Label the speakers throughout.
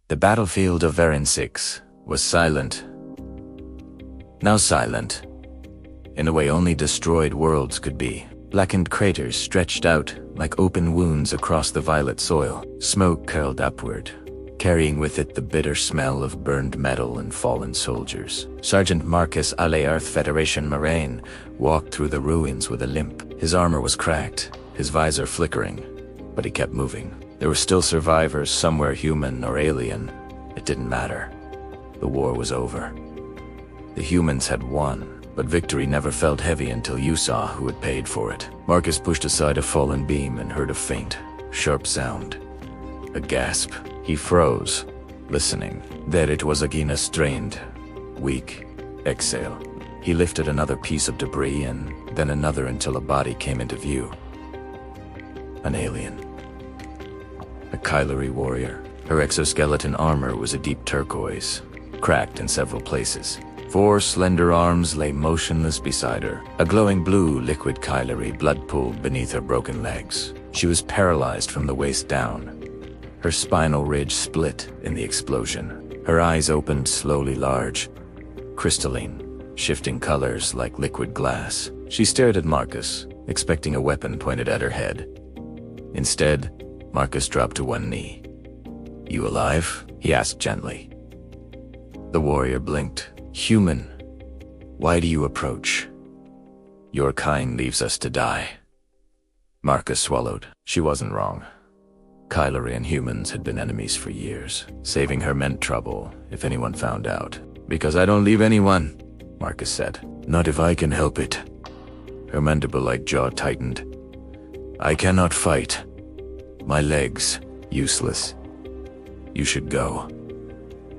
Speaker 1: The battlefield of Varan 6 was silent. Now silent, in a way only destroyed worlds could be. Blackened craters stretched out like open wounds across the violet soil. Smoke curled upward, carrying with it the bitter smell of burned metal and fallen soldiers. Sergeant Marcus Alearth Federation Moraine walked through the ruins with a limp. His armor was cracked, his visor flickering, but he kept moving. There were still survivors, somewhere human or alien. It didn't matter. The war was over. The humans had won. But victory never felt heavy until you saw who had paid for it. Marcus pushed aside a fallen beam and heard a faint, sharp sound. A gasp. He froze, listening. Then it was again a strained, weak exhale. He lifted another piece of debris and then another until a body came into view. An alien. A Kylori warrior. Her exoskeleton armor was a deep turquoise, cracked in several places. 4 slender arms lay motionless beside her. A glowing blue liquid Kylori blood pooled beneath her broken legs. She was paralyzed from the waist down. Her spinal ridge split in the explosion. Her eyes opened slowly large, crystalline, shifting colors like liquid glass. She stared at Marcus, expecting a weapon pointed at her head. Instead, Marcus dropped to one knee. "You alive?" he asked gently. The warrior blinked. "Human, why do you approach? Your kind leaves us to die." Marcus swallowed. She wasn't wrong. Kylori and humans had been enemies for years. Saving her meant trouble if anyone found out. "Because I don't leave anyone," Marcus said. "Not if I can help it." Her mandible-like jaw tightened. "I cannot fight. My legs, useless. You should go."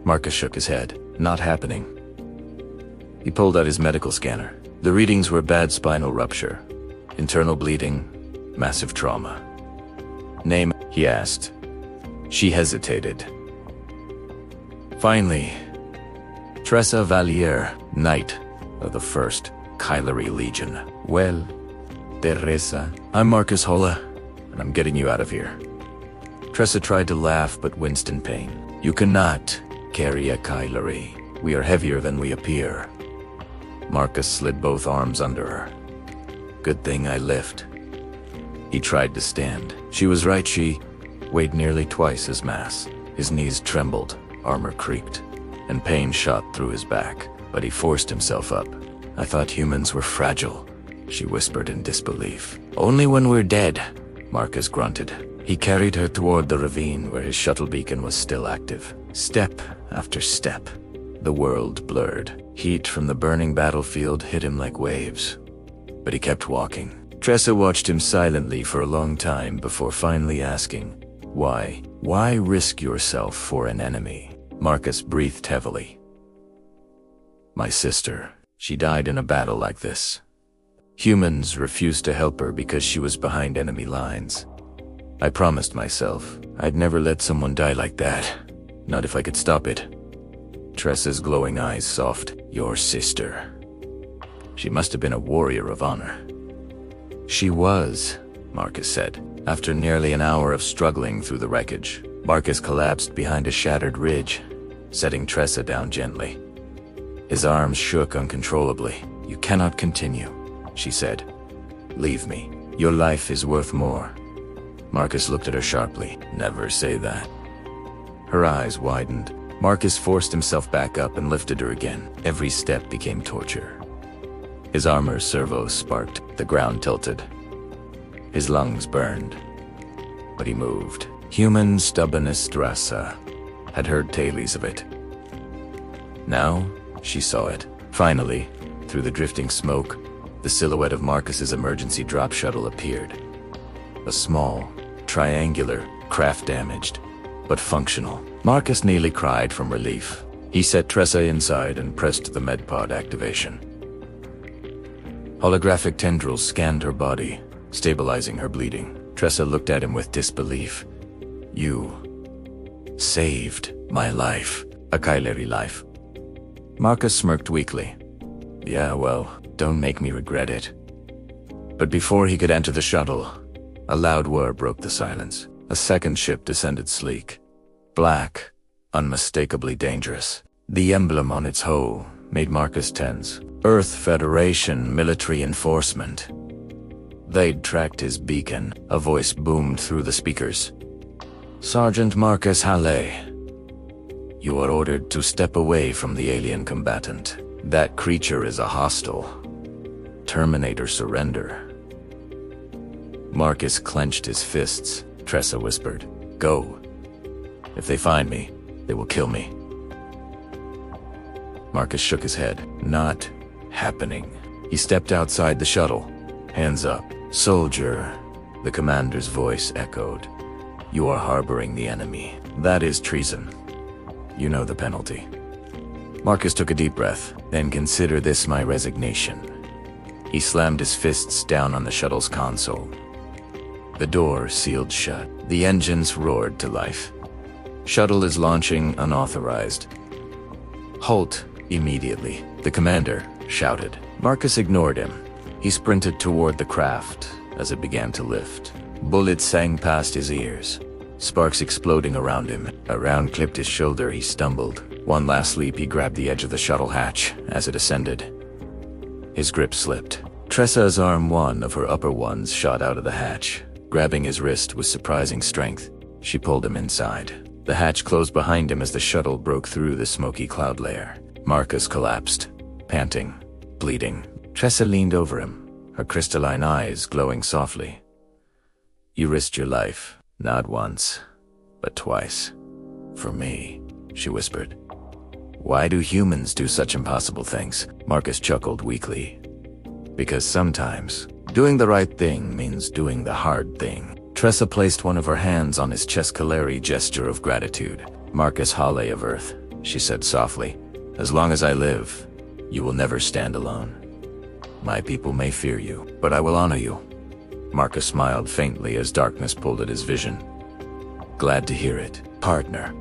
Speaker 1: Marcus shook his head. "Not happening." He pulled out his medical scanner. The readings were bad spinal rupture, internal bleeding, massive trauma. "Name?" he asked. She hesitated. Finally, Tressa Valier, Knight of the 1st Kylori Legion. "Well, Teresa, I'm Marcus Holla, and I'm getting you out of here." Tressa tried to laugh but winced in pain. "You cannot carry a Kylori. We are heavier than we appear." Marcus slid both arms under her. "Good thing I lift." He tried to stand. She was right, she weighed nearly twice his mass. His knees trembled, armor creaked, and pain shot through his back. But he forced himself up. "I thought humans were fragile," she whispered in disbelief. "Only when we're dead," Marcus grunted. He carried her toward the ravine where his shuttle beacon was still active. Step after step, the world blurred. Heat from the burning battlefield hit him like waves. But he kept walking. Tressa watched him silently for a long time before finally asking, "Why? Why risk yourself for an enemy?" Marcus breathed heavily. "My sister. She died in a battle like this. Humans refused to help her because she was behind enemy lines. I promised myself I'd never let someone die like that. Not if I could stop it." Tressa's glowing eyes soft. "Your sister. She must have been a warrior of honor." "She was," Marcus said. After nearly an hour of struggling through the wreckage, Marcus collapsed behind a shattered ridge, setting Tressa down gently. His arms shook uncontrollably. "You cannot continue," she said. "Leave me. Your life is worth more." Marcus looked at her sharply. "Never say that." Her eyes widened. Marcus forced himself back up and lifted her again. Every step became torture. His armor servos sparked. The ground tilted. His lungs burned. But he moved. Human stubbornness Drassa had heard tales of it. Now, she saw it. Finally, through the drifting smoke, the silhouette of Marcus's emergency drop shuttle appeared. A small, triangular, craft damaged, but functional. Marcus nearly cried from relief. He set Tressa inside and pressed the medpod activation. Holographic tendrils scanned her body, stabilizing her bleeding. Tressa looked at him with disbelief. "You saved my life." "A Kylori life." Marcus smirked weakly. "Yeah, well, don't make me regret it." But before he could enter the shuttle, a loud whir broke the silence. A second ship descended sleek. Black, unmistakably dangerous. The emblem on its hull made Marcus tense. Earth Federation military enforcement. They'd tracked his beacon. A voice boomed through the speakers. Sergeant Marcus Halle, you are ordered to step away from the alien combatant. That creature is a hostile. Terminator surrender. Marcus clenched his fists. Tressa whispered, "Go. If they find me, they will kill me." Marcus shook his head. Not happening. He stepped outside the shuttle. Hands up. Soldier, the commander's voice echoed. You are harboring the enemy. That is treason. You know the penalty. Marcus took a deep breath. Then consider this my resignation. He slammed his fists down on the shuttle's console. The door sealed shut. The engines roared to life. Shuttle is launching unauthorized. Halt immediately, the commander shouted. Marcus ignored him. He sprinted toward the craft as it began to lift. Bullets sang past his ears, sparks exploding around him. A round clipped his shoulder. He stumbled. One last leap, he grabbed the edge of the shuttle hatch as it ascended. His grip slipped. Tressa's arm, one of her upper ones, shot out of the hatch, grabbing his wrist with surprising strength. She pulled him inside. The hatch closed behind him as the shuttle broke through the smoky cloud layer. Marcus collapsed, panting, bleeding. Tressa leaned over him, her crystalline eyes glowing softly. You risked your life, not once, but twice. For me, she whispered. Why do humans do such impossible things? Marcus chuckled weakly. Because sometimes, doing the right thing means doing the hard thing. Tressa placed one of her hands on his chest, Caleri gesture of gratitude. Marcus Halle of Earth, she said softly. As long as I live, you will never stand alone. My people may fear you, but I will honor you. Marcus smiled faintly as darkness pulled at his vision. Glad to hear it, partner.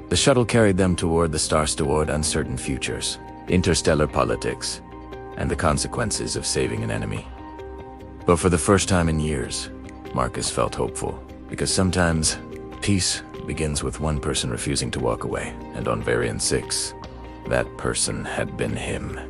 Speaker 1: The shuttle carried them toward the stars, toward uncertain futures, interstellar politics, and the consequences of saving an enemy. But for the first time in years, Marcus felt hopeful, because sometimes peace begins with one person refusing to walk away, and on Variant 6, that person had been him.